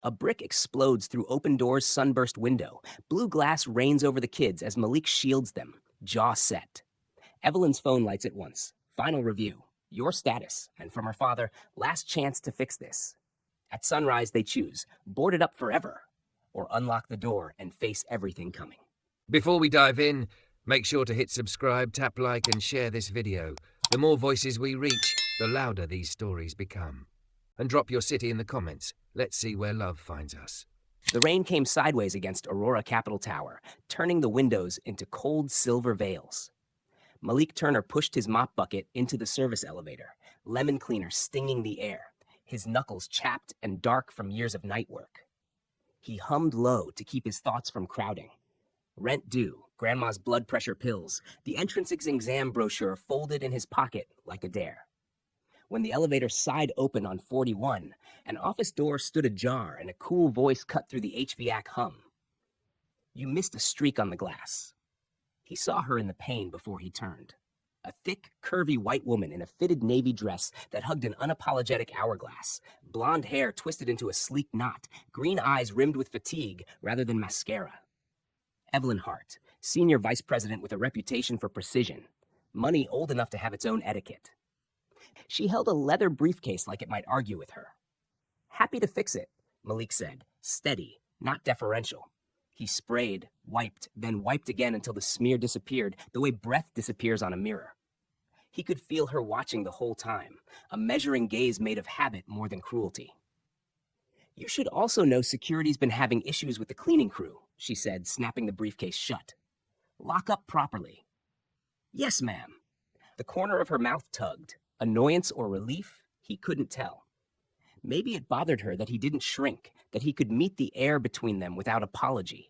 A brick explodes through open door's sunburst window. Blue glass rains over the kids as Malik shields them, jaw set. Evelyn's phone lights at once. Final review. Your status. And from her father, last chance to fix this. At sunrise, they choose board it up forever or unlock the door and face everything coming. Before we dive in, make sure to hit subscribe, tap like, and share this video. The more voices we reach, the louder these stories become. And drop your city in the comments. Let's see where love finds us. The rain came sideways against Aurora Capitol Tower, turning the windows into cold silver veils. Malik Turner pushed his mop bucket into the service elevator, lemon cleaner stinging the air, his knuckles chapped and dark from years of night work. He hummed low to keep his thoughts from crowding. Rent due, grandma's blood pressure pills, the entrance exam brochure folded in his pocket like a dare. When the elevator sighed open on 41, an office door stood ajar and a cool voice cut through the HVAC hum. You missed a streak on the glass. He saw her in the pane before he turned. A thick, curvy white woman in a fitted navy dress that hugged an unapologetic hourglass, blonde hair twisted into a sleek knot, green eyes rimmed with fatigue rather than mascara. Evelyn Hart, senior vice president with a reputation for precision, money old enough to have its own etiquette. She held a leather briefcase like it might argue with her. Happy to fix it, Malik said, steady, not deferential. He sprayed, wiped, then wiped again until the smear disappeared, the way breath disappears on a mirror. He could feel her watching the whole time, a measuring gaze made of habit more than cruelty. You should also know security's been having issues with the cleaning crew, she said, snapping the briefcase shut. Lock up properly. Yes, ma'am. The corner of her mouth tugged. Annoyance or relief, he couldn't tell. Maybe it bothered her that he didn't shrink, that he could meet the air between them without apology.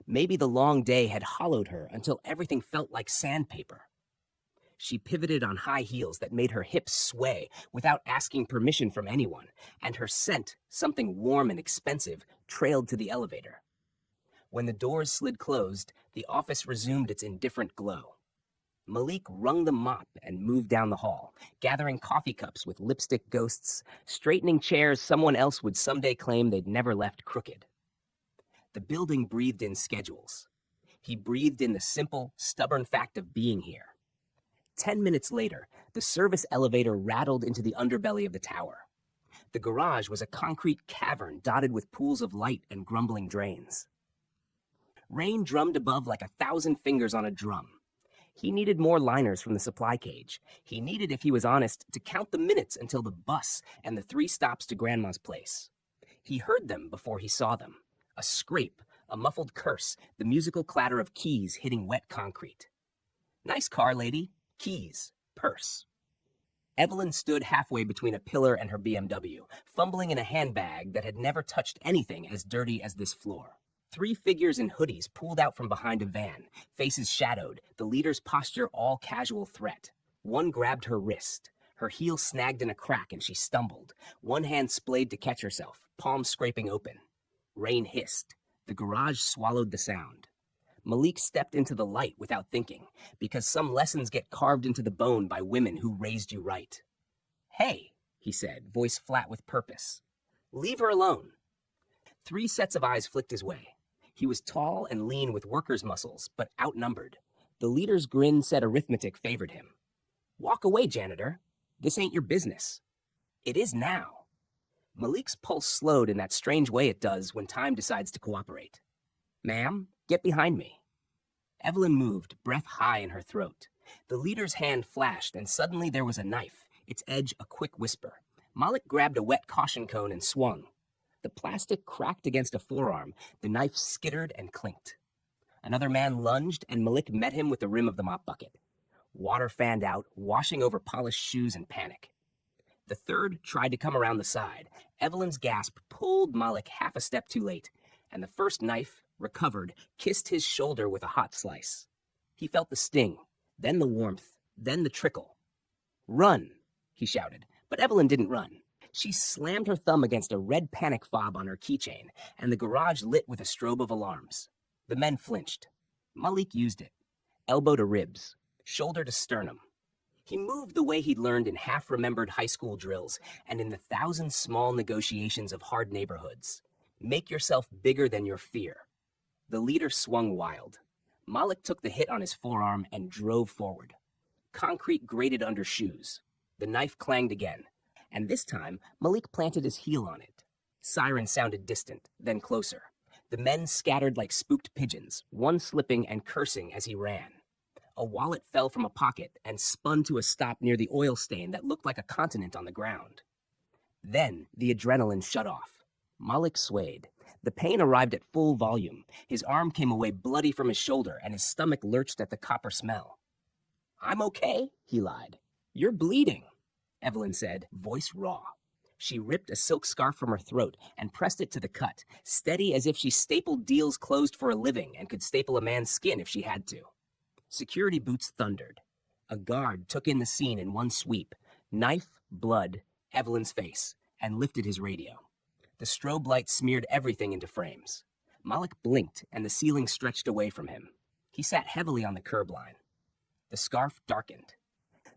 Maybe the long day had hollowed her until everything felt like sandpaper. She pivoted on high heels that made her hips sway without asking permission from anyone, and her scent, something warm and expensive, trailed to the elevator. When the doors slid closed, the office resumed its indifferent glow. Malik wrung the mop and moved down the hall, gathering coffee cups with lipstick ghosts, straightening chairs someone else would someday claim they'd never left crooked. The building breathed in schedules. He breathed in the simple, stubborn fact of being here. 10 minutes later, the service elevator rattled into the underbelly of the tower. The garage was a concrete cavern dotted with pools of light and grumbling drains. Rain drummed above like 1,000 fingers on a drum. He needed more liners from the supply cage. He needed, if he was honest, to count the minutes until the bus and the 3 stops to Grandma's place. He heard them before he saw them. A scrape, a muffled curse, the musical clatter of keys hitting wet concrete. Nice car, lady. Keys. Purse. Evelyn stood halfway between a pillar and her BMW, fumbling in a handbag that had never touched anything as dirty as this floor. 3 figures in hoodies pulled out from behind a van, faces shadowed, the leader's posture all casual threat. One grabbed her wrist. Her heel snagged in a crack and she stumbled. One hand splayed to catch herself, palm scraping open. Rain hissed. The garage swallowed the sound. Malik stepped into the light without thinking, because some lessons get carved into the bone by women who raised you right. Hey, he said, voice flat with purpose. Leave her alone. 3 sets of eyes flicked his way. He was tall and lean with worker's muscles, but outnumbered. The leader's grin said arithmetic favored him. Walk away, janitor. This ain't your business. It is now. Malik's pulse slowed in that strange way it does when time decides to cooperate. Ma'am, get behind me. Evelyn moved, breath high in her throat. The leader's hand flashed, and suddenly there was a knife, its edge a quick whisper. Malik grabbed a wet caution cone and swung. The plastic cracked against a forearm. The knife skittered and clinked. Another man lunged, and Malik met him with the rim of the mop bucket. Water fanned out, washing over polished shoes in panic. The third tried to come around the side. Evelyn's gasp pulled Malik half a step too late, and the first knife, recovered, kissed his shoulder with a hot slice. He felt the sting, then the warmth, then the trickle. Run, he shouted, but Evelyn didn't run. She slammed her thumb against a red panic fob on her keychain, and the garage lit with a strobe of alarms. The men flinched. Malik used it. Elbow to ribs, shoulder to sternum. He moved the way he'd learned in half-remembered high school drills and in the thousand small negotiations of hard neighborhoods. Make yourself bigger than your fear. The leader swung wild. Malik took the hit on his forearm and drove forward. Concrete grated under shoes. The knife clanged again, and this time Malik planted his heel on it. Sirens sounded distant, then closer. The men scattered like spooked pigeons, one slipping and cursing as he ran. A wallet fell from a pocket and spun to a stop near the oil stain that looked like a continent on the ground. Then the adrenaline shut off. Malik swayed. The pain arrived at full volume. His arm came away bloody from his shoulder, and his stomach lurched at the copper smell. "I'm okay," he lied. "You're bleeding," Evelyn said, voice raw. She ripped a silk scarf from her throat and pressed it to the cut, steady as if she stapled deals closed for a living and could staple a man's skin if she had to. Security boots thundered. A guard took in the scene in one sweep, knife, blood, Evelyn's face, and lifted his radio. The strobe light smeared everything into frames. Malik blinked, and the ceiling stretched away from him. He sat heavily on the curb line. The scarf darkened.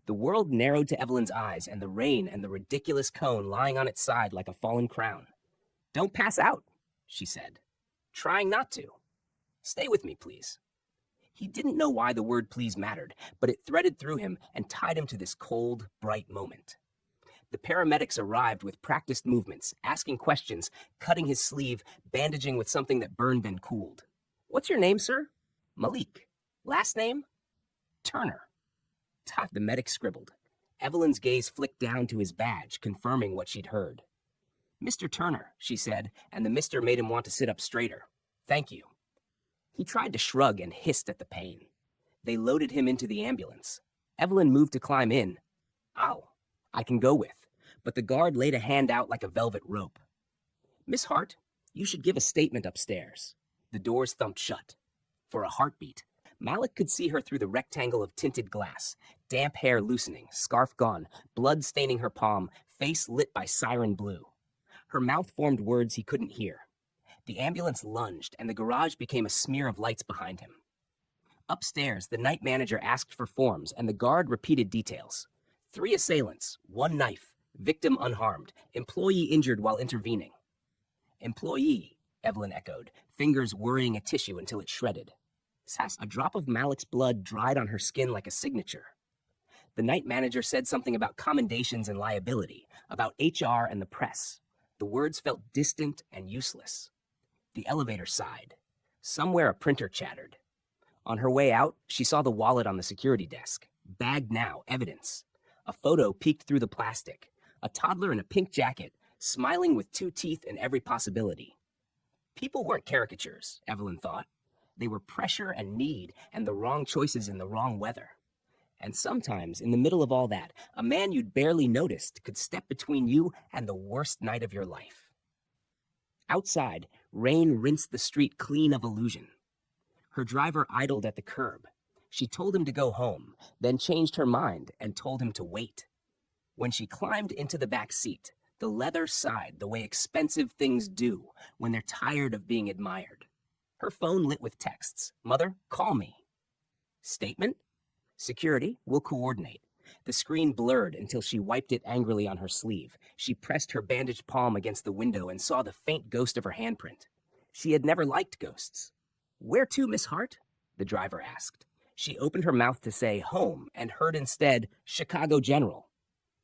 The world narrowed to Evelyn's eyes, and the rain and the ridiculous cone lying on its side like a fallen crown. "Don't pass out," she said, trying not to. "Stay with me, please." He didn't know why the word please mattered, but it threaded through him and tied him to this cold, bright moment. The paramedics arrived with practiced movements, asking questions, cutting his sleeve, bandaging with something that burned then cooled. "What's your name, sir?" "Malik." "Last name?" "Turner." The medic scribbled. Evelyn's gaze flicked down to his badge, confirming what she'd heard. "Mr. Turner," she said, and the mister made him want to sit up straighter. "Thank you." He tried to shrug and hissed at the pain. They loaded him into the ambulance. Evelyn moved to climb in. "Ow, I can go with," but the guard laid a hand out like a velvet rope. "Miss Hart, you should give a statement upstairs." The doors thumped shut. For a heartbeat, Malik could see her through the rectangle of tinted glass, damp hair loosening, scarf gone, blood staining her palm, face lit by siren blue. Her mouth formed words he couldn't hear. The ambulance lunged, and the garage became a smear of lights behind him. Upstairs, the night manager asked for forms, and the guard repeated details. 3 assailants, 1 knife, victim unharmed, employee injured while intervening. "Employee," Evelyn echoed, fingers worrying a tissue until it shredded. A drop of Malik's blood dried on her skin like a signature. The night manager said something about commendations and liability, about HR and the press. The words felt distant and useless. The elevator sighed. Somewhere a printer chattered. On her way out, she saw the wallet on the security desk. Bagged now, evidence. A photo peeked through the plastic. A toddler in a pink jacket, smiling with 2 teeth in every possibility. People weren't caricatures, Evelyn thought. They were pressure and need and the wrong choices in the wrong weather. And sometimes, in the middle of all that, a man you'd barely noticed could step between you and the worst night of your life. Outside, rain rinsed the street clean of illusion. Her driver idled at the curb. She told him to go home, then changed her mind and told him to wait. When she climbed into the back seat, the leather sighed the way expensive things do when they're tired of being admired. Her phone lit with texts. "Mother, call me." "Statement?" "Security, we'll coordinate." The screen blurred until she wiped it angrily on her sleeve. She pressed her bandaged palm against the window and saw the faint ghost of her handprint. She had never liked ghosts. "Where to, Miss Hart?" the driver asked. She opened her mouth to say home and heard instead Chicago General.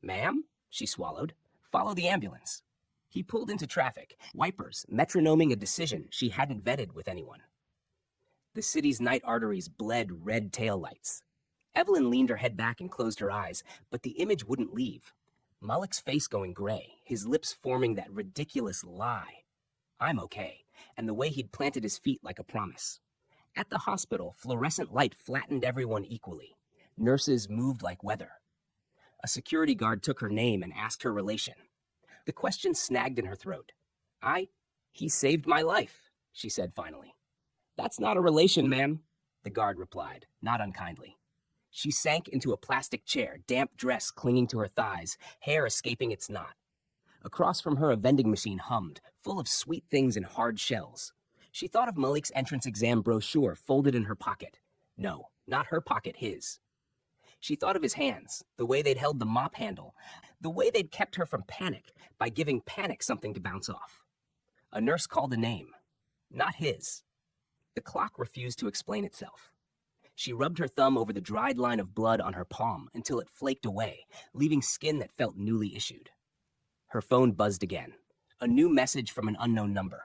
"Ma'am?" she swallowed. "Follow the ambulance." He pulled into traffic, wipers metronoming a decision she hadn't vetted with anyone. The city's night arteries bled red taillights. Evelyn leaned her head back and closed her eyes, but the image wouldn't leave. Malik's face going gray, his lips forming that ridiculous lie. "I'm okay," and the way he'd planted his feet like a promise. At the hospital, fluorescent light flattened everyone equally. Nurses moved like weather. A security guard took her name and asked her relation. The question snagged in her throat. He saved my life," she said finally. "That's not a relation, ma'am," the guard replied, not unkindly. She sank into a plastic chair, damp dress clinging to her thighs, hair escaping its knot. Across from her, a vending machine hummed, full of sweet things in hard shells. She thought of Malik's entrance exam brochure folded in her pocket. No, not her pocket, his. She thought of his hands, the way they'd held the mop handle, the way they'd kept her from panic by giving panic something to bounce off. A nurse called a name. Not his. The clock refused to explain itself. She rubbed her thumb over the dried line of blood on her palm until it flaked away, leaving skin that felt newly issued. Her phone buzzed again. A new message from an unknown number.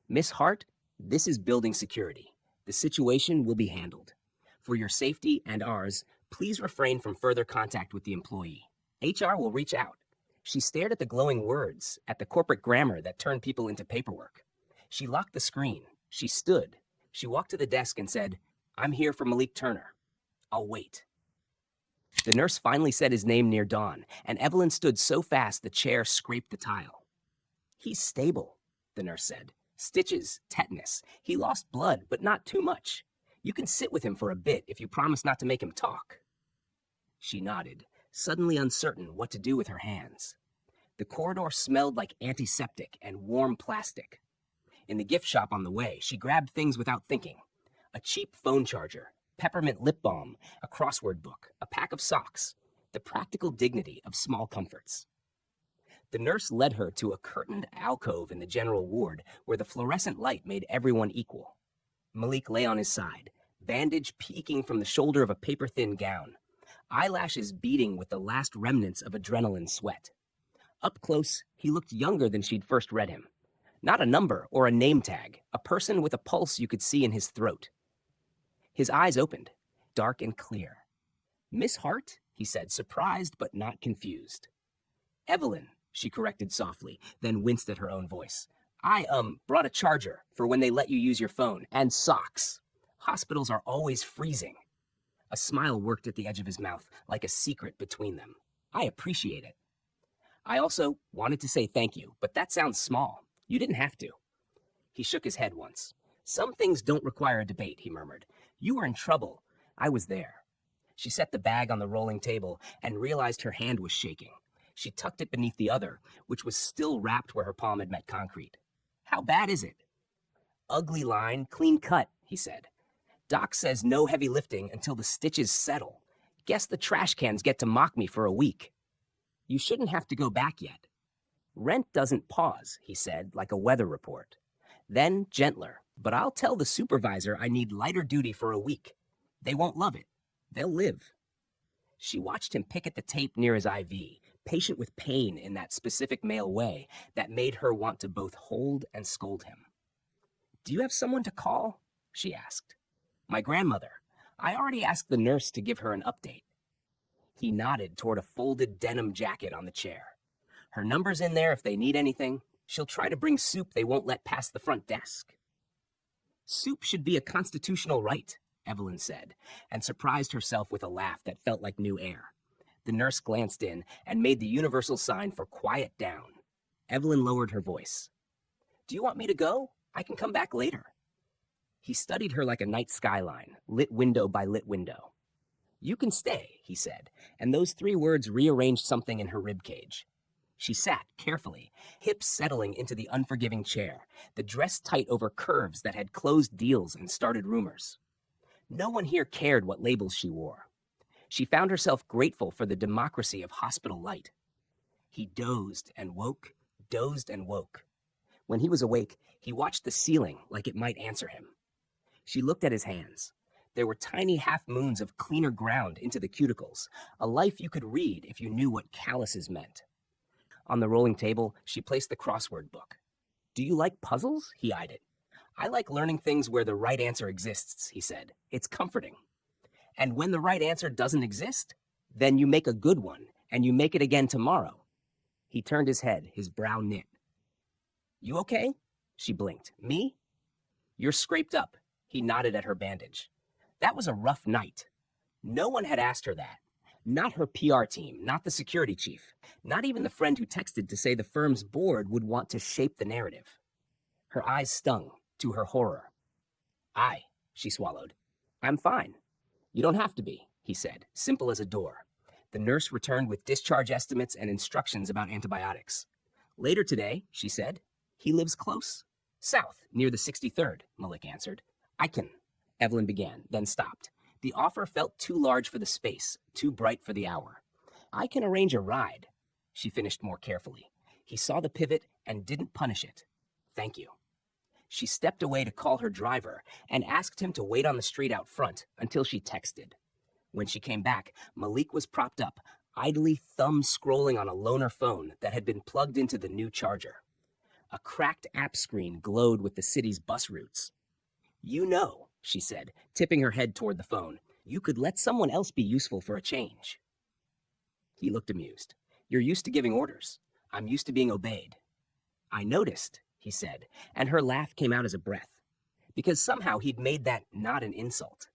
Miss Hart, this is building security. The situation will be handled. For your safety and ours, please refrain from further contact with the employee. HR will reach out. She stared at the glowing words, at the corporate grammar that turned people into paperwork. She locked the screen. She stood. She walked to the desk and said, I'm here for Malik Turner. I'll wait. The nurse finally said his name near dawn, and Evelyn stood so fast the chair scraped the tile. He's stable, the nurse said. Stitches, tetanus. He lost blood, but not too much. You can sit with him for a bit if you promise not to make him talk. She nodded, suddenly uncertain what to do with her hands. The corridor smelled like antiseptic and warm plastic. In the gift shop on the way, she grabbed things without thinking. A cheap phone charger, peppermint lip balm, a crossword book, a pack of socks, the practical dignity of small comforts. The nurse led her to a curtained alcove in the general ward where the fluorescent light made everyone equal. Malik lay on his side, bandage peeking from the shoulder of a paper-thin gown, eyelashes beating with the last remnants of adrenaline sweat. Up close, he looked younger than she'd first read him. Not a number or a name tag, a person with a pulse you could see in his throat. His eyes opened, dark and clear. Miss Hart, he said, surprised but not confused. Evelyn, she corrected softly, then winced at her own voice. I, brought a charger for when they let you use your phone, and socks. Hospitals are always freezing. A smile worked at the edge of his mouth, like a secret between them. I appreciate it. I also wanted to say thank you, but that sounds small. You didn't have to. He shook his head once. Some things don't require a debate, he murmured. You were in trouble. I was there. She set the bag on the rolling table and realized her hand was shaking. She tucked it beneath the other, which was still wrapped where her palm had met concrete. How bad is it? Ugly line, clean cut, he said. Doc says no heavy lifting until the stitches settle. Guess the trash cans get to mock me for a week. You shouldn't have to go back yet. Rent doesn't pause, he said, like a weather report. Then gentler, but I'll tell the supervisor I need lighter duty for a week. They won't love it. They'll live. She watched him pick at the tape near his IV, patient with pain in that specific male way that made her want to both hold and scold him. Do you have someone to call? She asked. My grandmother. I already asked the nurse to give her an update. He nodded toward a folded denim jacket on the chair. Her number's in there if they need anything. She'll try to bring soup they won't let past the front desk. Soup should be a constitutional right, Evelyn said, and surprised herself with a laugh that felt like new air. The nurse glanced in and made the universal sign for quiet down. Evelyn lowered her voice. Do you want me to go? I can come back later. He studied her like a night skyline, lit window by lit window. You can stay, he said, and those 3 words rearranged something in her ribcage. She sat carefully, hips settling into the unforgiving chair, the dress tight over curves that had closed deals and started rumors. No one here cared what labels she wore. She found herself grateful for the democracy of hospital light. He dozed and woke, dozed and woke. When he was awake, he watched the ceiling like it might answer him. She looked at his hands. There were tiny half-moons of cleaner ground into the cuticles, a life you could read if you knew what calluses meant. On the rolling table, she placed the crossword book. Do you like puzzles? He eyed it. I like learning things where the right answer exists, he said. It's comforting. And when the right answer doesn't exist, then you make a good one, and you make it again tomorrow. He turned his head, his brow knit. You okay? She blinked. Me? You're scraped up. He nodded at her bandage. That was a rough night. No one had asked her that. Not her PR team, not the security chief, not even the friend who texted to say the firm's board would want to shape the narrative. Her eyes stung, to her horror. She swallowed. I'm fine. You don't have to be, he said, simple as a door. The nurse returned with discharge estimates and instructions about antibiotics. Later today, she said, he lives close. South, near the 63rd, Malik answered. I can, Evelyn began, then stopped. The offer felt too large for the space, too bright for the hour. I can arrange a ride, she finished more carefully. He saw the pivot and didn't punish it. Thank you. She stepped away to call her driver and asked him to wait on the street out front until she texted. When she came back, Malik was propped up, idly thumb scrolling on a loaner phone that had been plugged into the new charger. A cracked app screen glowed with the city's bus routes. You know, she said, tipping her head toward the phone, you could let someone else be useful for a change. He looked amused. You're used to giving orders. I'm used to being obeyed. I noticed, he said, and her laugh came out as a breath, because somehow he'd made that not an insult.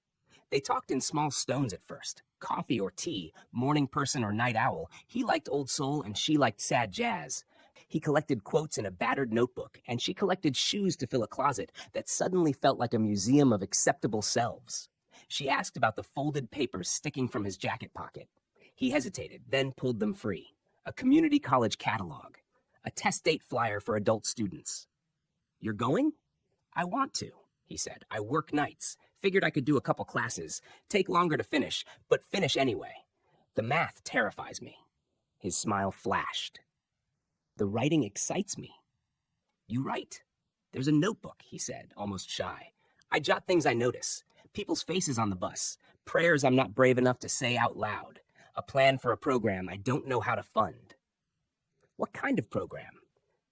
They talked in small stones at first, coffee or tea, morning person or night owl. He liked old soul and she liked sad jazz. He collected quotes in a battered notebook, and she collected shoes to fill a closet that suddenly felt like a museum of acceptable selves. She asked about the folded papers sticking from his jacket pocket. He hesitated, then pulled them free. A community college catalog. A test date flyer for adult students. You're going? I want to, he said. I work nights. Figured I could do a couple classes. Take longer to finish, but finish anyway. The math terrifies me. His smile flashed. The writing excites me. You write? There's a notebook, he said, almost shy. I jot things I notice. People's faces on the bus. Prayers I'm not brave enough to say out loud. A plan for a program I don't know how to fund. What kind of program?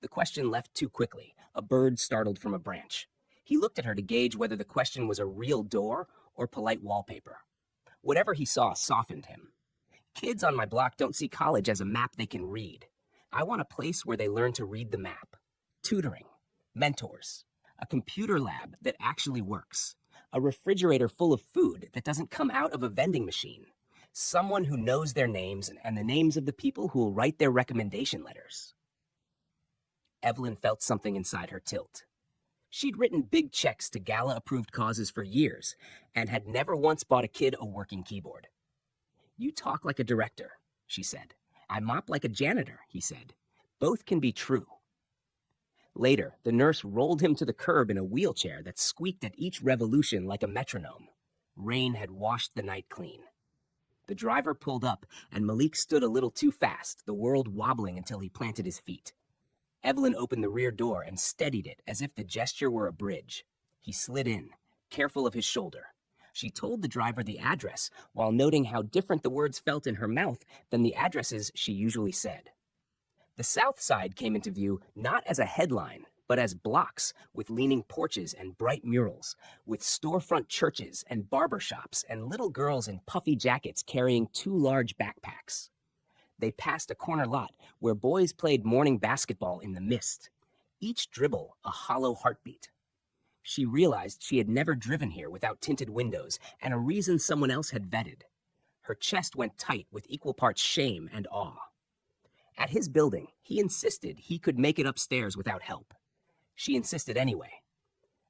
The question left too quickly. A bird startled from a branch. He looked at her to gauge whether the question was a real door or polite wallpaper. Whatever he saw softened him. Kids on my block don't see college as a map they can read. I want a place where they learn to read the map. Tutoring, mentors, a computer lab that actually works, a refrigerator full of food that doesn't come out of a vending machine, someone who knows their names and the names of the people who will write their recommendation letters. Evelyn felt something inside her tilt. She'd written big checks to Gala-approved causes for years and had never once bought a kid a working keyboard. You talk like a director, she said. I mop like a janitor, he said. Both can be true. Later, the nurse rolled him to the curb in a wheelchair that squeaked at each revolution like a metronome. Rain had washed the night clean. The driver pulled up, and Malik stood a little too fast, the world wobbling until he planted his feet. Evelyn opened the rear door and steadied it as if the gesture were a bridge. He slid in, careful of his shoulder. She told the driver the address while noting how different the words felt in her mouth than the addresses she usually said. The south side came into view not as a headline, but as blocks with leaning porches and bright murals, with storefront churches and barber shops and little girls in puffy jackets carrying 2 large backpacks. They passed a corner lot where boys played morning basketball in the mist, each dribble a hollow heartbeat. She realized she had never driven here without tinted windows and a reason someone else had vetted. Her chest went tight with equal parts shame and awe. At his building, he insisted he could make it upstairs without help. She insisted anyway.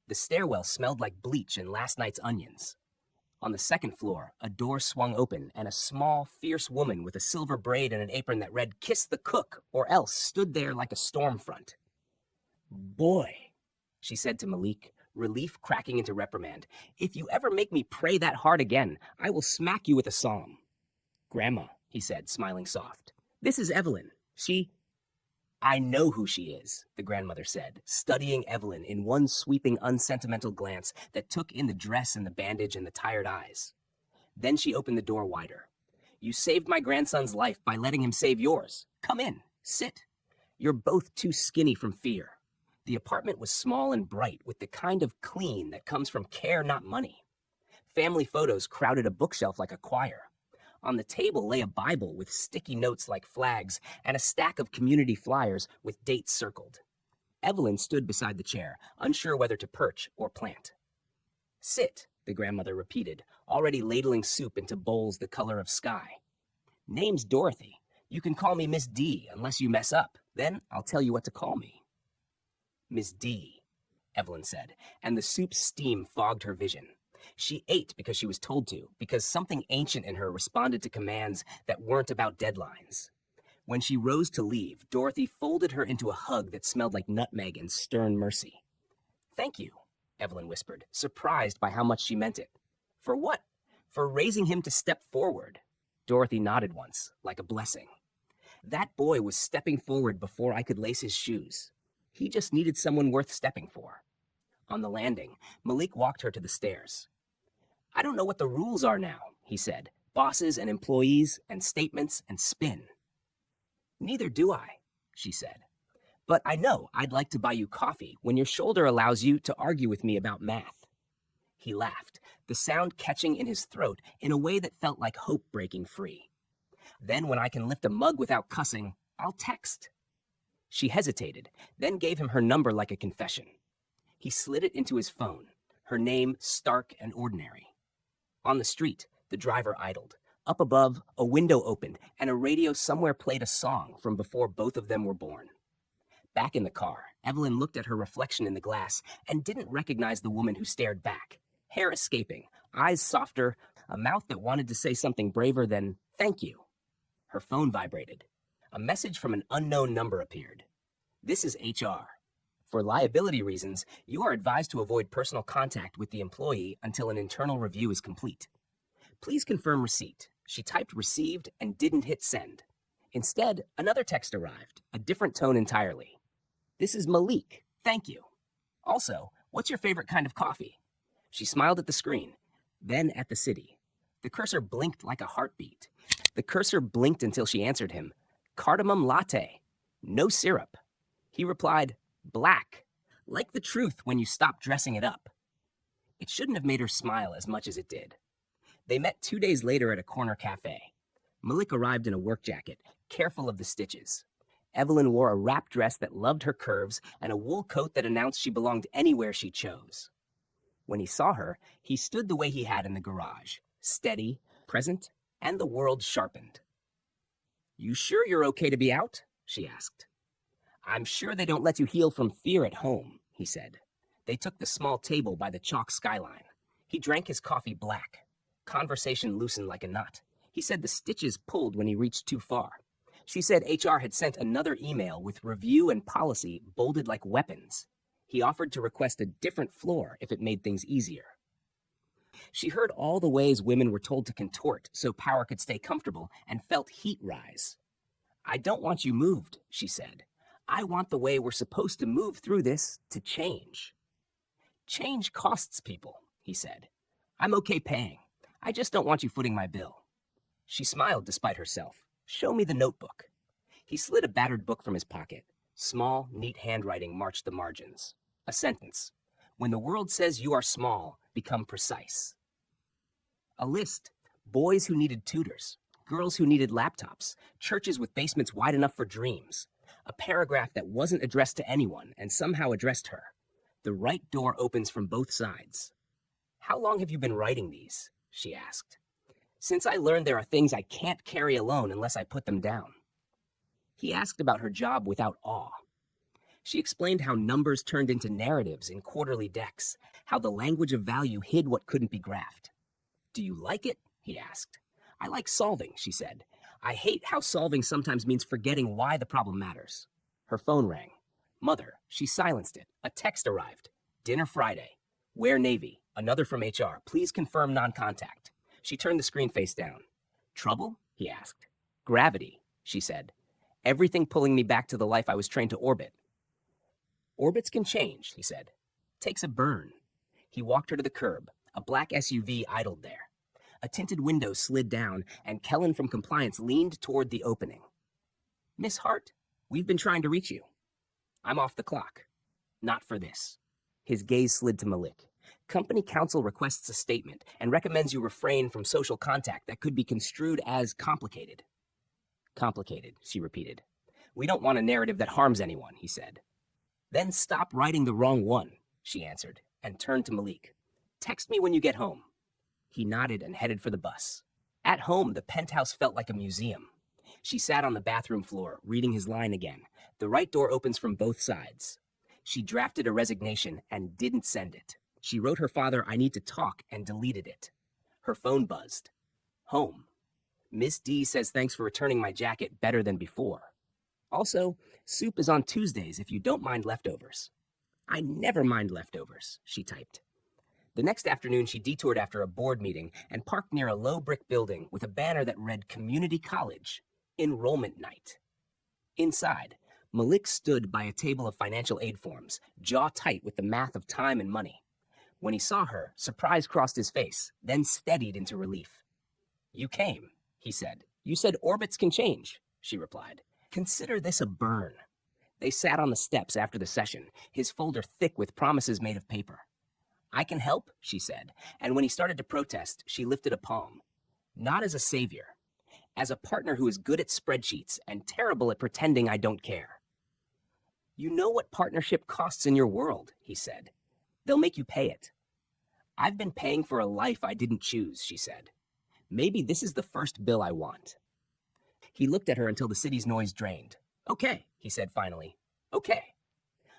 The stairwell smelled like bleach and last night's onions. On the second floor, a door swung open and a small, fierce woman with a silver braid and an apron that read, "Kiss the cook, or else," stood there like a storm front. Boy, she said to Malik, relief cracking into reprimand, if you ever make me pray that hard again, I will smack you with a psalm. Grandma, he said, smiling soft. This is Evelyn. I know who she is, the grandmother said, studying Evelyn in one sweeping, unsentimental glance that took in the dress and the bandage and the tired eyes. Then she opened the door wider. You saved my grandson's life by letting him save yours. Come in, sit. You're both too skinny from fear. The apartment was small and bright with the kind of clean that comes from care, not money. Family photos crowded a bookshelf like a choir. On the table lay a Bible with sticky notes like flags and a stack of community flyers with dates circled. Evelyn stood beside the chair, unsure whether to perch or plant. Sit, the grandmother repeated, already ladling soup into bowls the color of sky. Name's Dorothy. You can call me Miss D unless you mess up. Then I'll tell you what to call me. Miss D, Evelyn said, and the soup's steam fogged her vision. She ate because she was told to, because something ancient in her responded to commands that weren't about deadlines. When she rose to leave, Dorothy folded her into a hug that smelled like nutmeg and stern mercy. Thank you, Evelyn whispered, surprised by how much she meant it. For what? For raising him to step forward. Dorothy nodded once, like a blessing. That boy was stepping forward before I could lace his shoes. He just needed someone worth stepping for. On the landing, Malik walked her to the stairs. I don't know what the rules are now, he said. Bosses and employees and statements and spin. Neither do I, she said. But I know I'd like to buy you coffee when your shoulder allows you to argue with me about math. He laughed, the sound catching in his throat in a way that felt like hope breaking free. Then when I can lift a mug without cussing, I'll text. She hesitated, then gave him her number like a confession. He slid it into his phone, her name stark and ordinary. On the street, the driver idled. Up above, a window opened, and a radio somewhere played a song from before both of them were born. Back in the car, Evelyn looked at her reflection in the glass and didn't recognize the woman who stared back. Hair escaping, eyes softer, a mouth that wanted to say something braver than, "Thank you." Her phone vibrated. A message from an unknown number appeared. This is HR. For liability reasons, you are advised to avoid personal contact with the employee until an internal review is complete. Please confirm receipt. She typed received and didn't hit send. Instead, another text arrived, a different tone entirely. This is Malik. Thank you. Also, what's your favorite kind of coffee? She smiled at the screen, then at the city. The cursor blinked like a heartbeat. The cursor blinked until she answered him. Cardamom latte. No syrup. He replied, black. Like the truth when you stop dressing it up. It shouldn't have made her smile as much as it did. They met 2 days later at a corner cafe. Malik arrived in a work jacket, careful of the stitches. Evelyn wore a wrap dress that loved her curves and a wool coat that announced she belonged anywhere she chose. When he saw her, he stood the way he had in the garage, steady, present, and the world sharpened. You sure you're okay to be out? She asked. I'm sure they don't let you heal from fear at home, he said. They took the small table by the chalk skyline. He drank his coffee black. Conversation loosened like a knot. He said the stitches pulled when he reached too far. She said HR had sent another email with review and policy bolded like weapons. He offered to request a different floor if it made things easier. She heard all the ways women were told to contort so power could stay comfortable and felt heat rise. I don't want you moved, she said. I want the way we're supposed to move through this to change. Change costs people, he said. I'm okay paying. I just don't want you footing my bill. She smiled despite herself. Show me the notebook. He slid a battered book from his pocket. Small, neat handwriting marched the margins. A sentence. When the world says you are small, become precise. A list. Boys who needed tutors. Girls who needed laptops. Churches with basements wide enough for dreams. A paragraph that wasn't addressed to anyone and somehow addressed her. The right door opens from both sides. How long have you been writing these? She asked. Since I learned there are things I can't carry alone unless I put them down. He asked about her job without awe. She explained how numbers turned into narratives in quarterly decks, how the language of value hid what couldn't be graphed. Do you like it? He asked. I like solving, she said. I hate how solving sometimes means forgetting why the problem matters. Her phone rang. Mother, she silenced it. A text arrived. Dinner Friday. Wear navy. Another from HR. Please confirm non-contact. She turned the screen face down. Trouble? He asked. Gravity, she said. Everything pulling me back to the life I was trained to orbit. Orbits can change, he said. Takes a burn. He walked her to the curb. A black SUV idled there. A tinted window slid down, and Kellen from compliance leaned toward the opening. Miss Hart, we've been trying to reach you. I'm off the clock. Not for this. His gaze slid to Malik. Company counsel requests a statement and recommends you refrain from social contact that could be construed as complicated. Complicated, she repeated. We don't want a narrative that harms anyone, he said. Then stop writing the wrong one, she answered, and turned to Malik. Text me when you get home. He nodded and headed for the bus. At home, the penthouse felt like a museum. She sat on the bathroom floor, reading his line again. The right door opens from both sides. She drafted a resignation and didn't send it. She wrote her father, I need to talk, and deleted it. Her phone buzzed. Home. Miss D says thanks for returning my jacket better than before. Also, soup is on Tuesdays if you don't mind leftovers. I never mind leftovers, she typed. The next afternoon, she detoured after a board meeting and parked near a low brick building with a banner that read Community College, Enrollment Night. Inside, Malik stood by a table of financial aid forms, jaw tight with the math of time and money. When he saw her, surprise crossed his face, then steadied into relief. "You came," he said. "You said orbits can change," she replied. "Consider this a burn." They sat on the steps after the session, his folder thick with promises made of paper. "I can help," she said, and when he started to protest, she lifted a palm. "Not as a savior. As a partner who is good at spreadsheets and terrible at pretending I don't care." "You know what partnership costs in your world," he said. "They'll make you pay it." "I've been paying for a life I didn't choose," she said. "Maybe this is the first bill I want." He looked at her until the city's noise drained. "Okay," he said finally. "Okay."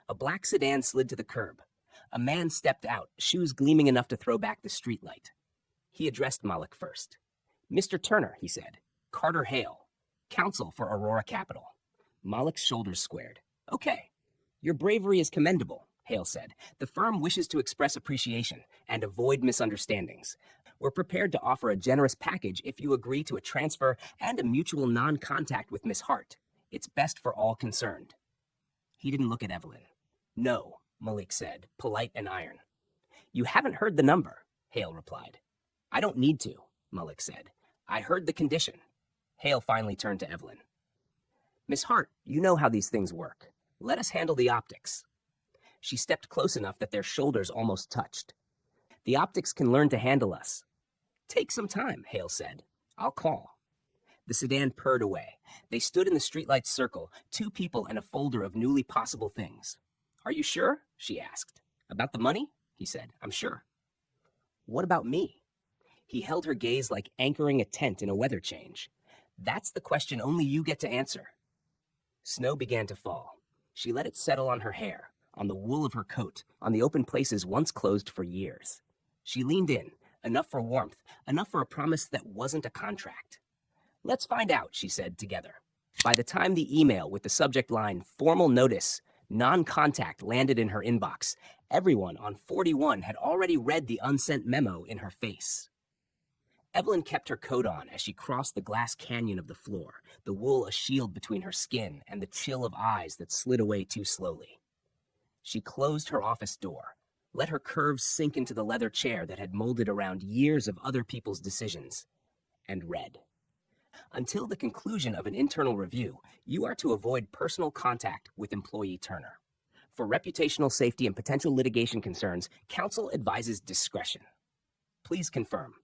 A black sedan slid to the curb. A man stepped out, shoes gleaming enough to throw back the streetlight. He addressed Malik first. "Mr. Turner," he said. "Carter Hale, counsel for Aurora Capital." Malik's shoulders squared. "Okay. Your bravery is commendable," Hale said. "The firm wishes to express appreciation and avoid misunderstandings. We're prepared to offer a generous package if you agree to a transfer and a mutual non-contact with Miss Hart. It's best for all concerned." He didn't look at Evelyn. "No," Malik said, polite and iron. "You haven't heard the number," Hale replied. "I don't need to," Malik said. "I heard the condition." Hale finally turned to Evelyn. "Miss Hart, you know how these things work. Let us handle the optics." She stepped close enough that their shoulders almost touched. "The optics can learn to handle us." "Take some time," Hale said. "I'll call." The sedan purred away. They stood in the streetlight's circle, two people and a folder of newly possible things. "Are you sure?" she asked. "About the money?" he said. "I'm sure." "What about me?" He held her gaze like anchoring a tent in a weather change. "That's the question only you get to answer." Snow began to fall. She let it settle on her hair, on the wool of her coat, on the open places once closed for years. She leaned in, enough for warmth, enough for a promise that wasn't a contract. "Let's find out," she said, together. By the time the email with the subject line, "Formal Notice, Non-Contact," landed in her inbox, everyone on 41 had already read the unsent memo in her face. Evelyn kept her coat on as she crossed the glass canyon of the floor, the wool a shield between her skin and the chill of eyes that slid away too slowly. She closed her office door, let her curves sink into the leather chair that had molded around years of other people's decisions, and read. Until the conclusion of an internal review, you are to avoid personal contact with employee Turner. For reputational safety and potential litigation concerns, counsel advises discretion. Please confirm.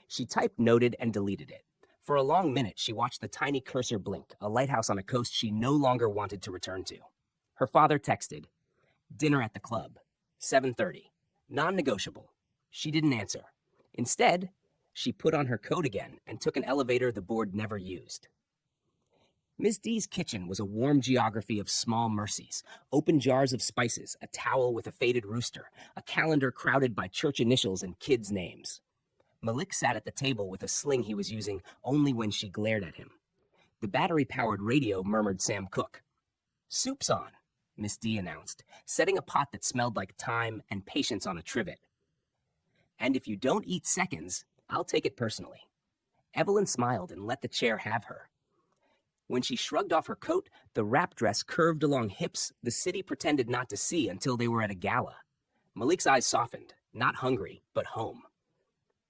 She typed noted and deleted it. For a long minute, she watched the tiny cursor blink, a lighthouse on a coast she no longer wanted to return to. Her father texted, "Dinner at the club, 7:30, non-negotiable." She didn't answer. Instead, she put on her coat again and took an elevator the board never used. Miss D's kitchen was a warm geography of small mercies, open jars of spices, a towel with a faded rooster, a calendar crowded by church initials and kids' names. Malik sat at the table with a sling he was using only when she glared at him. The battery-powered radio murmured Sam Cooke. "Soup's on," Miss D announced, setting a pot that smelled like thyme and patience on a trivet. "And if you don't eat seconds, I'll take it personally." Evelyn smiled and let the chair have her. When she shrugged off her coat, the wrap dress curved along hips the city pretended not to see until they were at a gala. Malik's eyes softened, not hungry, but home.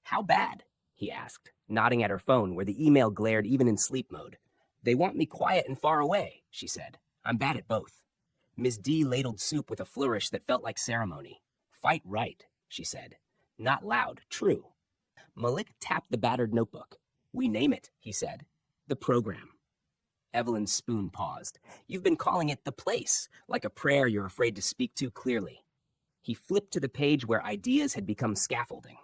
"How bad?" he asked, nodding at her phone where the email glared even in sleep mode. "They want me quiet and far away," she said. "I'm bad at both." Miss D ladled soup with a flourish that felt like ceremony. "Fight right," she said. "Not loud, true." Malik tapped the battered notebook. "We name it," he said. "The program." Evelyn's spoon paused. "You've been calling it the place, like a prayer you're afraid to speak too clearly." He flipped to the page where ideas had become scaffolding.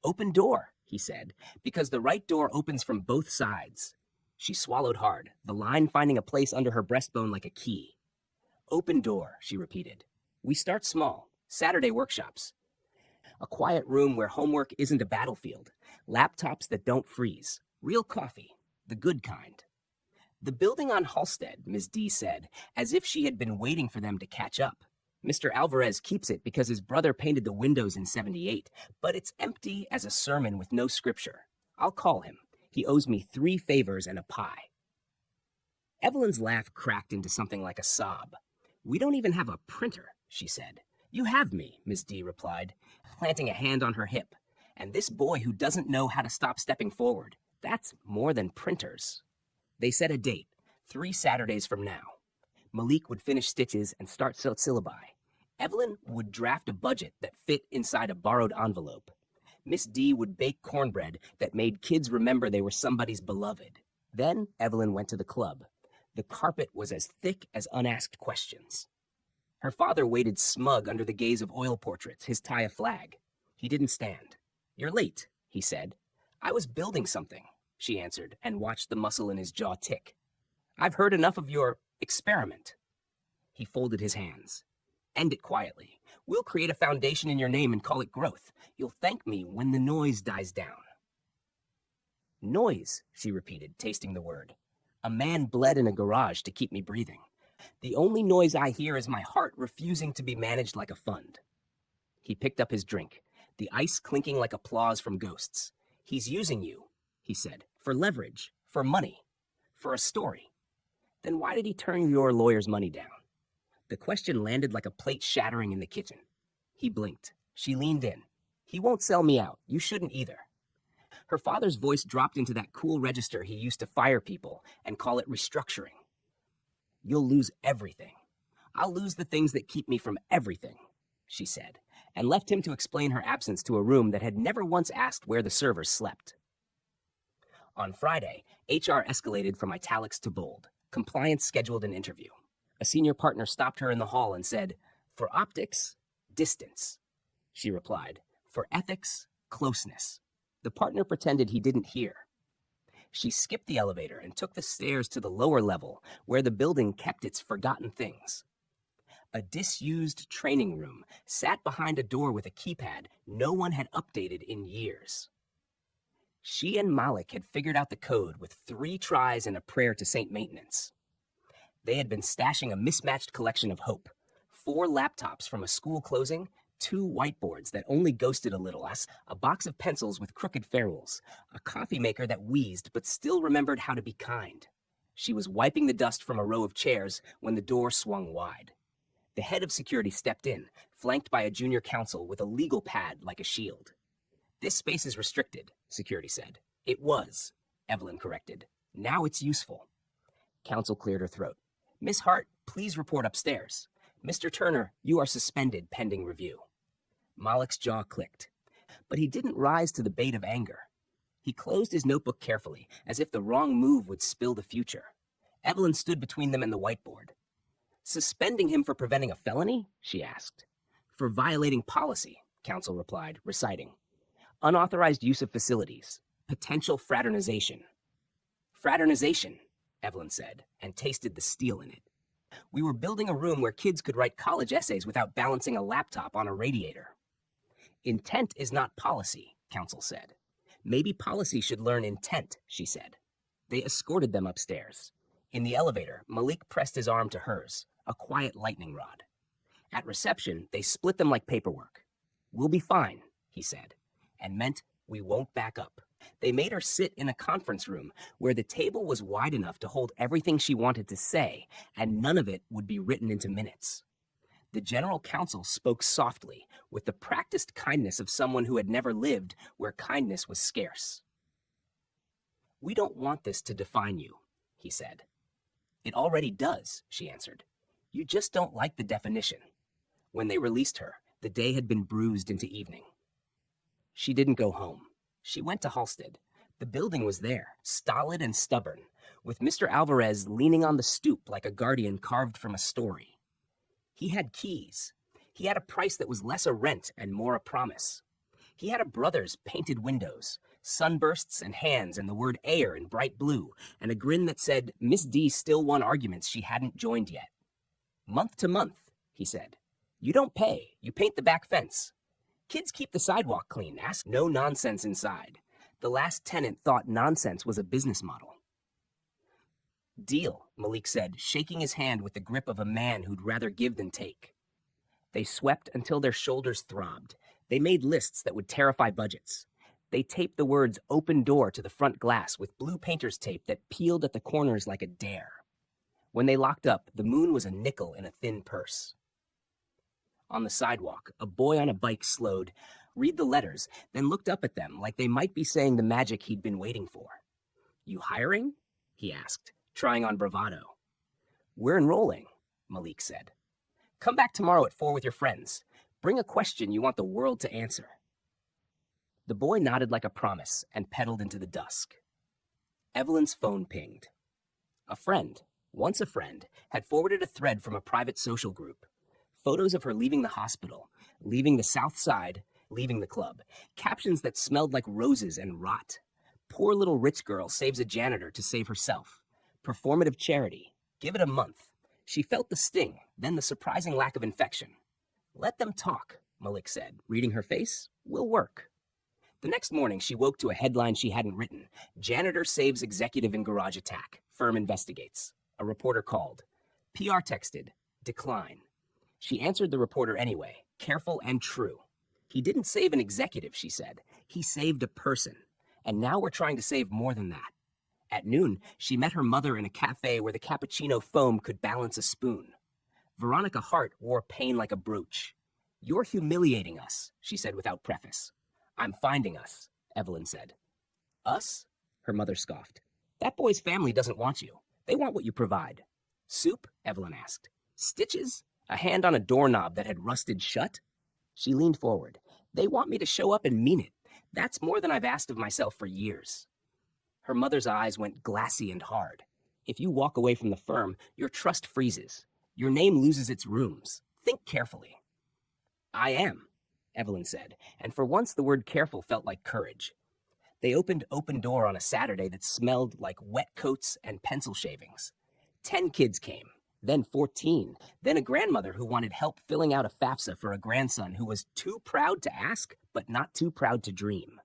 "Open door," he said, "because the right door opens from both sides." She swallowed hard, the line finding a place under her breastbone like a key. "Open door," she repeated. "We start small. Saturday workshops. A quiet room where homework isn't a battlefield. Laptops that don't freeze. Real coffee. The good kind." "The building on Halstead," Ms. D said, as if she had been waiting for them to catch up. Mr. Alvarez keeps it because his brother painted the windows in '78, but it's empty as a sermon with no scripture. I'll call him. He owes me 3 favors and a pie." Evelyn's laugh cracked into something like a sob. "We don't even have a printer," she said. "You have me," Miss D replied, planting a hand on her hip. "And this boy who doesn't know how to stop stepping forward. That's more than printers." They set a date, 3 Saturdays from now. Malik would finish stitches and start syllabi. Evelyn would draft a budget that fit inside a borrowed envelope. Miss D would bake cornbread that made kids remember they were somebody's beloved. Then Evelyn went to the club. The carpet was as thick as unasked questions. Her father waited smug under the gaze of oil portraits, his tie a flag. He didn't stand. "You're late," he said. "I was building something," she answered, and watched the muscle in his jaw tick. "I've heard enough of your experiment." He folded his hands. "End it quietly. We'll create a foundation in your name and call it growth. You'll thank me when the noise dies down." "Noise," she repeated, tasting the word. "A man bled in a garage to keep me breathing. The only noise I hear is my heart refusing to be managed like a fund." He picked up his drink, the ice clinking like applause from ghosts. "He's using you," he said, "for leverage, for money, for a story. Then why did he turn your lawyer's money down?" The question landed like a plate shattering in the kitchen. He blinked. She leaned in. "He won't sell me out. You shouldn't either." Her father's voice dropped into that cool register he used to fire people and call it restructuring. "You'll lose everything." "I'll lose the things that keep me from everything," she said, and left him to explain her absence to a room that had never once asked where the servers slept. On Friday, HR escalated from italics to bold. Compliance scheduled an interview. A senior partner stopped her in the hall and said, "For optics, distance." She replied, "For ethics, closeness." The partner pretended he didn't hear. She skipped the elevator and took the stairs to the lower level, where the building kept its forgotten things. A disused training room sat behind a door with a keypad no one had updated in years. She and Malik had figured out the code with 3 tries and a prayer to Saint Maintenance. They had been stashing a mismatched collection of hope: 4 laptops from a school closing, 2 whiteboards that only ghosted a little, a box of pencils with crooked ferrules, a coffee maker that wheezed but still remembered how to be kind. She was wiping the dust from a row of chairs when the door swung wide. The head of security stepped in, flanked by a junior counsel with a legal pad like a shield. "This space is restricted," security said. "It was," Evelyn corrected. "Now it's useful." Counsel cleared her throat. "Miss Hart, please report upstairs. Mr. Turner, you are suspended pending review." Malik's jaw clicked, but he didn't rise to the bait of anger. He closed his notebook carefully, as if the wrong move would spill the future. Evelyn stood between them and the whiteboard. "Suspending him for preventing a felony?" she asked. "For violating policy," counsel replied, reciting. "Unauthorized use of facilities. Potential fraternization." "Fraternization," Evelyn said, and tasted the steel in it. "We were building a room where kids could write college essays without balancing a laptop on a radiator." "Intent is not policy," counsel said. "Maybe policy should learn intent," she said. They escorted them upstairs. In the elevator, Malik pressed his arm to hers, a quiet lightning rod. At reception, they split them like paperwork. "We'll be fine," he said, and meant we won't back up. They made her sit in a conference room where the table was wide enough to hold everything she wanted to say, and none of it would be written into minutes. The general counsel spoke softly, with the practiced kindness of someone who had never lived where kindness was scarce. "We don't want this to define you," he said. "It already does," she answered. "You just don't like the definition." When they released her, the day had been bruised into evening. She didn't go home. She went to Halstead. The building was there, stolid and stubborn, with Mr. Alvarez leaning on the stoop like a guardian carved from a story. He had keys. He had a price that was less a rent and more a promise. He had a brother's painted windows, sunbursts and hands and the word air in bright blue, and a grin that said Miss D still won arguments she hadn't joined yet. "Month to month," he said. "You don't pay. You paint the back fence. Kids keep the sidewalk clean. Ask no nonsense inside." The last tenant thought nonsense was a business model. "Deal," Malik said, shaking his hand with the grip of a man who'd rather give than take. They swept until their shoulders throbbed. They made lists that would terrify budgets. They taped the words "open door" to the front glass with blue painter's tape that peeled at the corners like a dare. When they locked up, the moon was a nickel in a thin purse. On the sidewalk, a boy on a bike slowed, read the letters, then looked up at them like they might be saying the magic he'd been waiting for. "You hiring?" he asked, trying on bravado. "We're enrolling," Malik said. "Come back tomorrow at 4 with your friends. Bring a question you want the world to answer." The boy nodded like a promise and pedaled into the dusk. Evelyn's phone pinged. A friend, once a friend, had forwarded a thread from a private social group. Photos of her leaving the hospital, leaving the South Side, leaving the club. Captions that smelled like roses and rot. Poor little rich girl saves a janitor to save herself. Performative charity. Give it a month. She felt the sting, then the surprising lack of infection. "Let them talk," Malik said, reading her face. "We'll work." The next morning, she woke to a headline she hadn't written. "Janitor saves executive in garage attack. Firm investigates." A reporter called. PR texted, "Decline." She answered the reporter anyway, careful and true. "He didn't save an executive," she said. "He saved a person. And now we're trying to save more than that." At noon, she met her mother in a cafe where the cappuccino foam could balance a spoon. Veronica Hart wore pain like a brooch. "You're humiliating us," she said without preface. "I'm finding us," Evelyn said. "Us?" her mother scoffed. "That boy's family doesn't want you. They want what you provide." "Soup?" Evelyn asked. "Stitches? A hand on a doorknob that had rusted shut?" She leaned forward. "They want me to show up and mean it. That's more than I've asked of myself for years." Her mother's eyes went glassy and hard. "If you walk away from the firm, your trust freezes. Your name loses its rooms. Think carefully." "I am," Evelyn said, and for once the word careful felt like courage. They opened Open Door on a Saturday that smelled like wet coats and pencil shavings. 10 kids came, then 14, then a grandmother who wanted help filling out a FAFSA for a grandson who was too proud to ask, but not too proud to dream.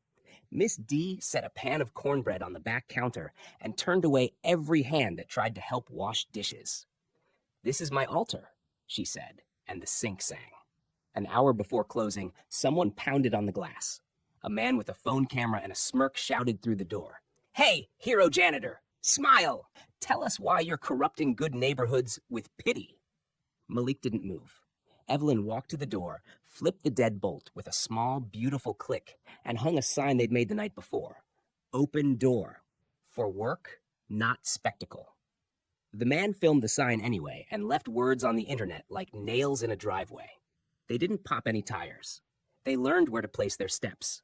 Miss D set a pan of cornbread on the back counter and turned away every hand that tried to help wash dishes. "This is my altar," she said, and the sink sang. An hour before closing, someone pounded on the glass. A man with a phone camera and a smirk shouted through the door. "Hey, hero janitor, smile! Tell us why you're corrupting good neighborhoods with pity." Malik didn't move. Evelyn walked to the door, flipped the deadbolt with a small, beautiful click, and hung a sign they'd made the night before. "Open Door. For work, not spectacle." The man filmed the sign anyway and left words on the internet like nails in a driveway. They didn't pop any tires. They learned where to place their steps.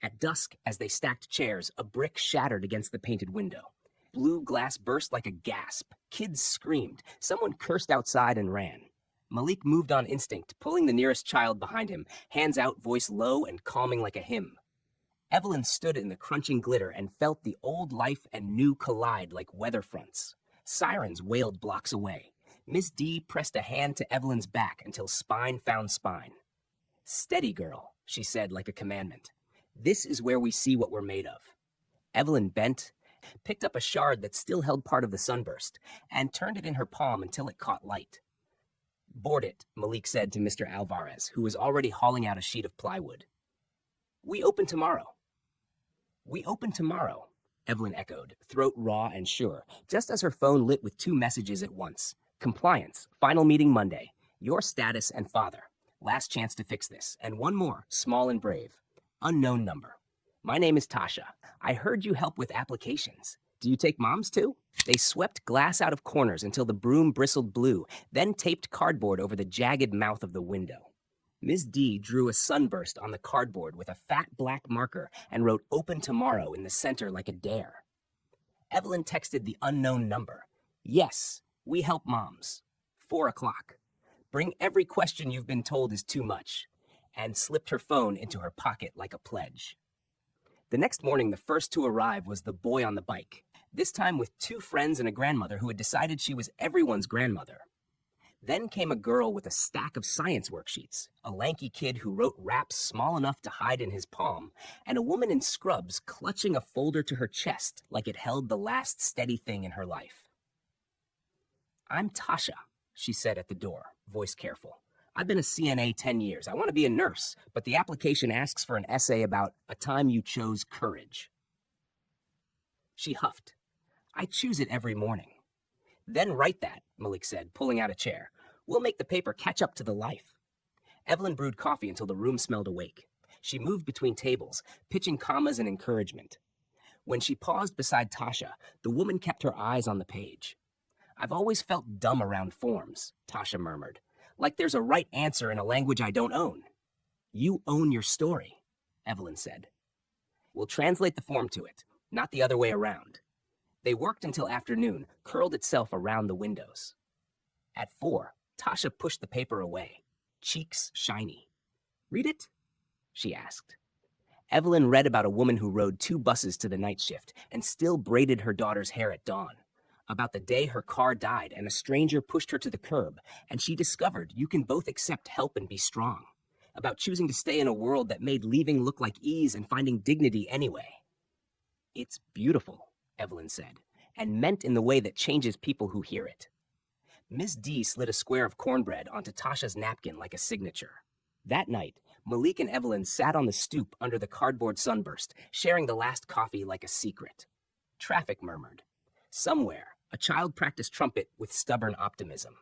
At dusk, as they stacked chairs, a brick shattered against the painted window. Blue glass burst like a gasp. Kids screamed. Someone cursed outside and ran. Malik moved on instinct, pulling the nearest child behind him, hands out, voice low and calming like a hymn. Evelyn stood in the crunching glitter and felt the old life and new collide like weather fronts. Sirens wailed blocks away. Miss D pressed a hand to Evelyn's back until spine found spine. "Steady, girl," she said like a commandment. "This is where we see what we're made of." Evelyn bent, picked up a shard that still held part of the sunburst, and turned it in her palm until it caught light. "Board it," Malik said to Mr. Alvarez, who was already hauling out a sheet of plywood. "We open tomorrow." "We open tomorrow," Evelyn echoed, throat raw and sure, just as her phone lit with 2 messages at once. "Compliance, final meeting Monday. Your status and father. Last chance to fix this. And one more, small and brave. Unknown number. My name is Tasha. I heard you help with applications. Do you take moms too?" They swept glass out of corners until the broom bristled blue, then taped cardboard over the jagged mouth of the window. Miss D drew a sunburst on the cardboard with a fat black marker and wrote "Open Tomorrow" in the center like a dare. Evelyn texted the unknown number. "Yes, we help moms. 4 o'clock. Bring every question you've been told is too much," and slipped her phone into her pocket like a pledge. The next morning, the first to arrive was the boy on the bike, this time with 2 friends and a grandmother who had decided she was everyone's grandmother. Then came a girl with a stack of science worksheets, a lanky kid who wrote raps small enough to hide in his palm, and a woman in scrubs clutching a folder to her chest like it held the last steady thing in her life. "I'm Tasha," she said at the door, voice careful. I've been a CNA 10 years. I want to be a nurse, but the application asks for an essay about a time you chose courage. She huffed. I choose it every morning. Then write that, Malik said, pulling out a chair. We'll make the paper catch up to the life. Evelyn brewed coffee until the room smelled awake. She moved between tables, pitching commas and encouragement. When she paused beside Tasha, the woman kept her eyes on the page. I've always felt dumb around forms, Tasha murmured, like there's a right answer in a language I don't own. You own your story, Evelyn said. We'll translate the form to it, not the other way around. They worked until afternoon, curled itself around the windows. At 4, Tasha pushed the paper away, cheeks shiny. Read it? She asked. Evelyn read about a woman who rode 2 buses to the night shift and still braided her daughter's hair at dawn. About the day her car died and a stranger pushed her to the curb, and she discovered you can both accept help and be strong. About choosing to stay in a world that made leaving look like ease and finding dignity anyway. It's beautiful, Evelyn said, and meant in the way that changes people who hear it. Miss D slid a square of cornbread onto Tasha's napkin like a signature. That night, Malik and Evelyn sat on the stoop under the cardboard sunburst, sharing the last coffee like a secret. Traffic murmured. Somewhere, a child practiced trumpet with stubborn optimism.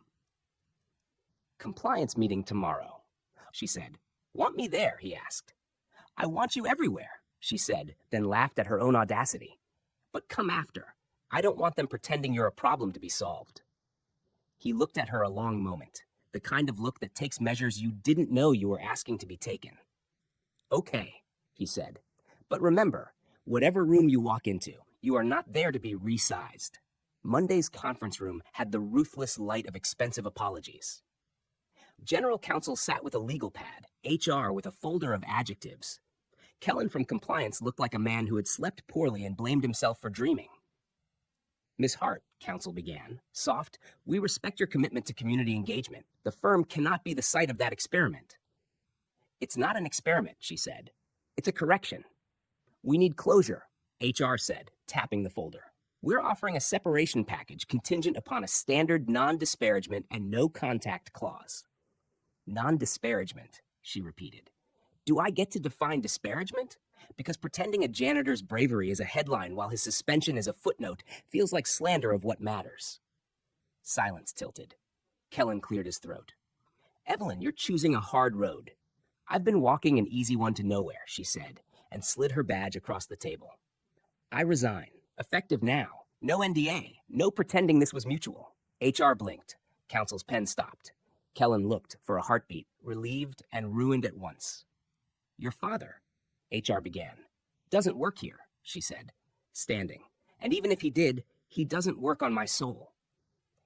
Compliance meeting tomorrow, she said. Want me there, he asked. I want you everywhere, she said, then laughed at her own audacity. But come after. I don't want them pretending you're a problem to be solved. He looked at her a long moment, the kind of look that takes measures you didn't know you were asking to be taken. Okay, he said. But remember, whatever room you walk into, you are not there to be resized. Monday's conference room had the ruthless light of expensive apologies. General counsel sat with a legal pad, HR with a folder of adjectives. Kellen from compliance looked like a man who had slept poorly and blamed himself for dreaming. Miss Hart, counsel began, soft, we respect your commitment to community engagement. The firm cannot be the site of that experiment. It's not an experiment, she said. It's a correction. We need closure, HR said, tapping the folder. We're offering a separation package contingent upon a standard non-disparagement and no-contact clause. Non-disparagement, she repeated. Do I get to define disparagement? Because pretending a janitor's bravery is a headline while his suspension is a footnote feels like slander of what matters. Silence tilted. Kellen cleared his throat. Evelyn, you're choosing a hard road. I've been walking an easy one to nowhere, she said, and slid her badge across the table. I resign. Effective now. No NDA. No pretending this was mutual. HR blinked. Counsel's pen stopped. Kellen looked for a heartbeat, relieved and ruined at once. Your father, HR began. Doesn't work here, she said, standing. And even if he did, he doesn't work on my soul.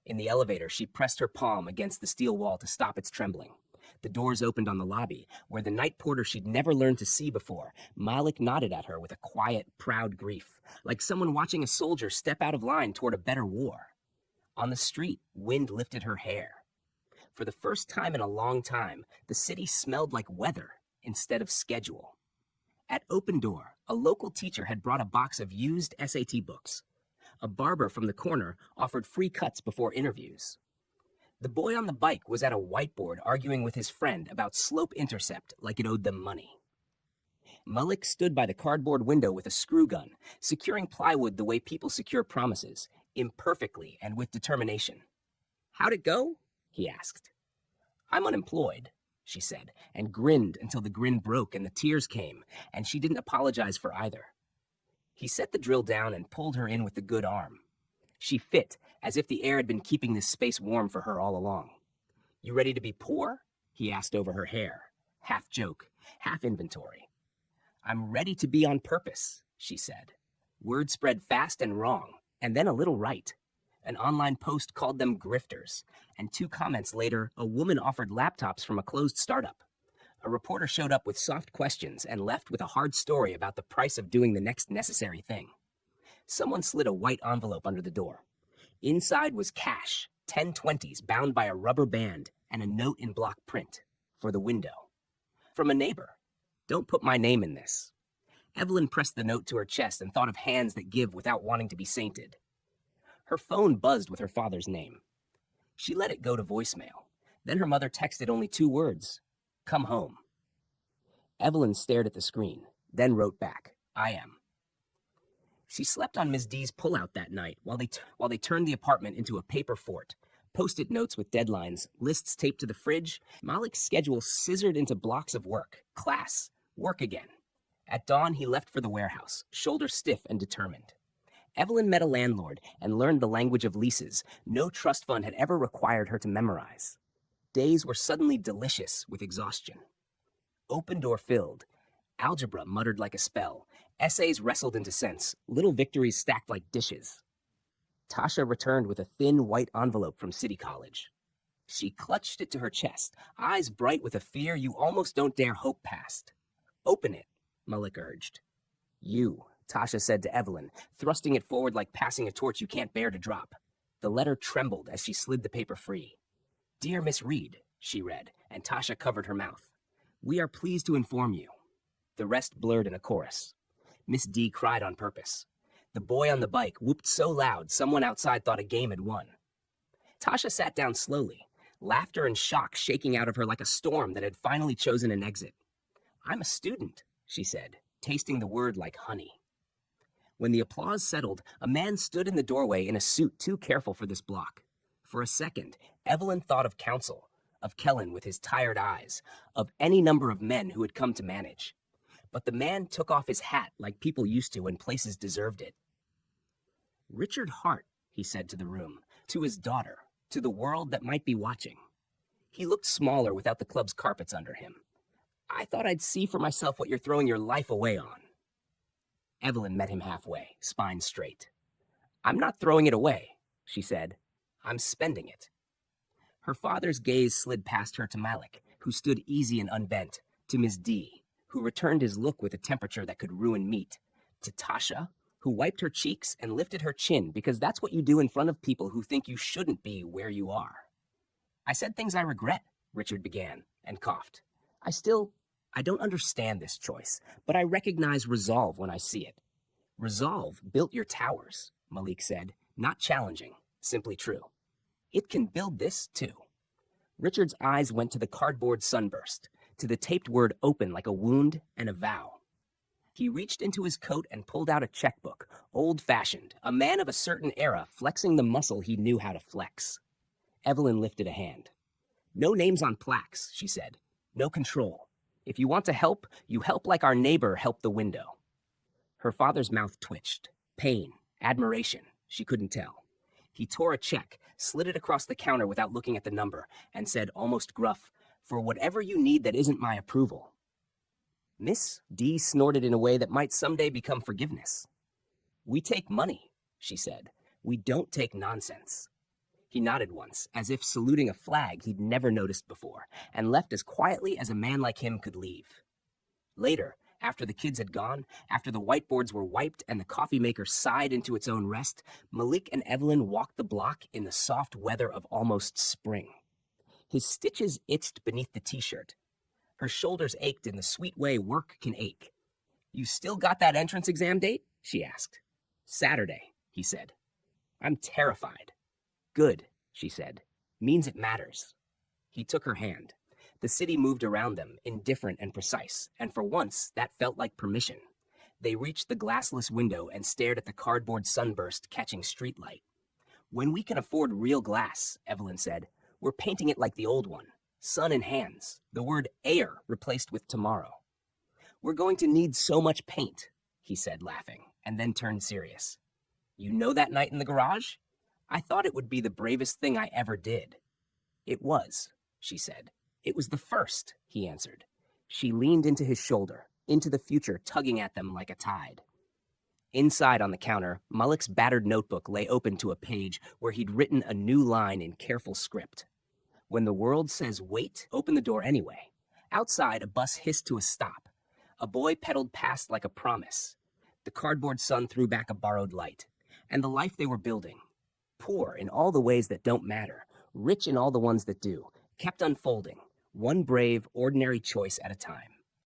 In the elevator, she pressed her palm against the steel wall to stop its trembling. The doors opened on the lobby, where the night porter she'd never learned to see before, Malik nodded at her with a quiet, proud grief, like someone watching a soldier step out of line toward a better war. On the street, wind lifted her hair. For the first time in a long time, the city smelled like weather instead of schedule. At Open Door, a local teacher had brought a box of used SAT books. A barber from the corner offered free cuts before interviews. The boy on the bike was at a whiteboard arguing with his friend about slope intercept like it owed them money. Malik stood by the cardboard window with a screw gun, securing plywood the way people secure promises, imperfectly and with determination. How'd it go? He asked. I'm unemployed, she said, and grinned until the grin broke and the tears came, and she didn't apologize for either. He set the drill down and pulled her in with the good arm. She fit, as if the air had been keeping this space warm for her all along. You ready to be poor? He asked over her hair, half joke, half inventory. I'm ready to be on purpose, she said. Word spread fast and wrong, and then a little right. An online post called them grifters, and 2 comments later, a woman offered laptops from a closed startup. A reporter showed up with soft questions and left with a hard story about the price of doing the next necessary thing. Someone slid a white envelope under the door. Inside was cash, 10 20s bound by a rubber band, and a note in block print for the window. From a neighbor. Don't put my name in this. Evelyn pressed the note to her chest and thought of hands that give without wanting to be sainted. Her phone buzzed with her father's name. She let it go to voicemail. Then her mother texted only 2 words, "Come home." Evelyn stared at the screen, then wrote back, "I am." She slept on Ms. D's pullout that night while they turned the apartment into a paper fort. Post-it notes with deadlines, lists taped to the fridge, Malik's schedule scissored into blocks of work. Class, work again. At dawn, he left for the warehouse, shoulders stiff and determined. Evelyn met a landlord and learned the language of leases no trust fund had ever required her to memorize. Days were suddenly delicious with exhaustion. Open door filled. Algebra muttered like a spell. Essays wrestled into sense. Little victories stacked like dishes. Tasha returned with a thin white envelope from City College. She clutched it to her chest, eyes bright with a fear you almost don't dare hope past. "Open it," Malik urged. "You," Tasha said to Evelyn, thrusting it forward like passing a torch you can't bear to drop. The letter trembled as she slid the paper free. "Dear Miss Reed," she read, and Tasha covered her mouth. "We are pleased to inform you." The rest blurred in a chorus. Miss D cried on purpose. The boy on the bike whooped so loud someone outside thought a game had won. Tasha sat down slowly, laughter and shock shaking out of her like a storm that had finally chosen an exit. "I'm a student," she said, tasting the word like honey. When the applause settled, a man stood in the doorway in a suit too careful for this block. For a second, Evelyn thought of counsel, of Kellen with his tired eyes, of any number of men who had come to manage. But the man took off his hat like people used to when places deserved it. "Richard Hart," he said to the room, to his daughter, to the world that might be watching. He looked smaller without the club's carpets under him. "I thought I'd see for myself what you're throwing your life away on." Evelyn met him halfway, spine straight. "I'm not throwing it away," she said. "I'm spending it." Her father's gaze slid past her to Malik, who stood easy and unbent, to Ms. D, who returned his look with a temperature that could ruin meat, to Tasha, who wiped her cheeks and lifted her chin because that's what you do in front of people who think you shouldn't be where you are. "I said things I regret," Richard began, and coughed. I don't understand this choice, but I recognize resolve when I see it." "Resolve built your towers," Malik said, not challenging, simply true. "It can build this, too." Richard's eyes went to the cardboard sunburst, to the taped word open like a wound and a vow. He reached into his coat and pulled out a checkbook, old-fashioned, a man of a certain era flexing the muscle he knew how to flex. Evelyn lifted a hand. "No names on plaques," she said. "No control. If you want to help, you help like our neighbor helped the window." Her father's mouth twitched. Pain, admiration, she couldn't tell. He tore a check, slid it across the counter without looking at the number, and said, almost gruff, "For whatever you need that isn't my approval." Miss D snorted in a way that might someday become forgiveness. "We take money," she said. "We don't take nonsense." He nodded once, as if saluting a flag he'd never noticed before, and left as quietly as a man like him could leave. Later, after the kids had gone, after the whiteboards were wiped and the coffee maker sighed into its own rest, Malik and Evelyn walked the block in the soft weather of almost spring. His stitches itched beneath the t-shirt. Her shoulders ached in the sweet way work can ache. "You still got that entrance exam date?" she asked. "Saturday," he said. "I'm terrified." "Good," she said. "Means it matters." He took her hand. The city moved around them, indifferent and precise, and for once, that felt like permission. They reached the glassless window and stared at the cardboard sunburst catching streetlight. "When we can afford real glass," Evelyn said, "we're painting it like the old one. Sun in hands, the word air replaced with tomorrow." "We're going to need so much paint," he said, laughing, and then turned serious. "You know that night in the garage? I thought it would be the bravest thing I ever did." "It was," she said. "It was the first," he answered. She leaned into his shoulder, into the future, tugging at them like a tide. Inside on the counter, Malik's battered notebook lay open to a page where he'd written a new line in careful script. "When the world says wait, open the door anyway." Outside, a bus hissed to a stop. A boy pedaled past like a promise. The cardboard sun threw back a borrowed light. And the life they were building, poor in all the ways that don't matter, rich in all the ones that do, kept unfolding, one brave, ordinary choice at a time.